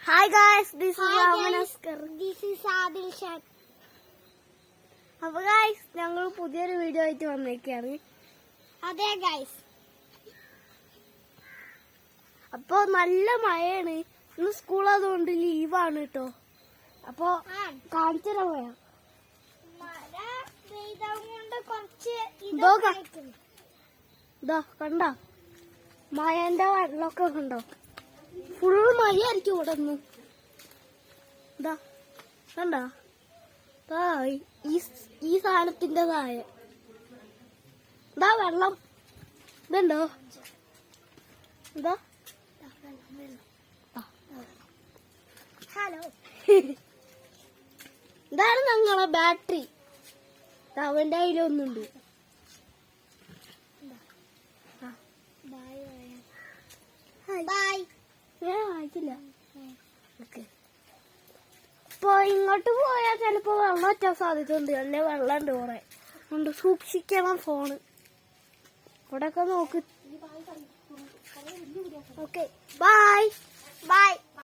Hi guys, this is Ramanaskar. This is Adil Shan. അപ്പോൾ guys, ഞങ്ങൾ പുതിയൊരു video ആയിട്ട് വന്നേക്കാണ്. അതെ guys. അപ്പോൾ നല്ല മഴയാണ്. ഇന്ന് സ്കൂൾ ആയതുകൊണ്ട് ലീവാണ് കേട്ടോ. അപ്പോൾ കാണിച്ചു തരാൻ പോയാ. മഴ പെയ്തതുകൊണ്ട് കുറച്ച് ഇതാ കണ്ടോ? മഴന്റെ വെള്ളമൊക്കെ കണ്ടോ? ഫുൾ മഴയായിരിക്കും ഇവിടെ നിന്ന്. ഇതാ കണ്ടോ? ഈ സാധനത്തിന്റെ താഴെ ഇതാ വെള്ളം ഇതുണ്ടോ? ഇതാ ഹലോ ഇതാണ് ഞങ്ങളെ ബാറ്ററി. അവന്റെ കയ്യിലൊന്നുണ്ട്. ബൈ. ആയിട്ടില്ല. ഇപ്പൊ ഇങ്ങോട്ട് പോയാൽ ചിലപ്പോ വെള്ളം എത്താൻ സാധ്യതയുണ്ട്. അല്ലെ വെള്ളം ഉണ്ട് കുറെ. അതുകൊണ്ട് സൂക്ഷിക്കണം ഫോണ്. ഇവിടെയൊക്കെ നോക്ക്. Okay bye. ബൈ.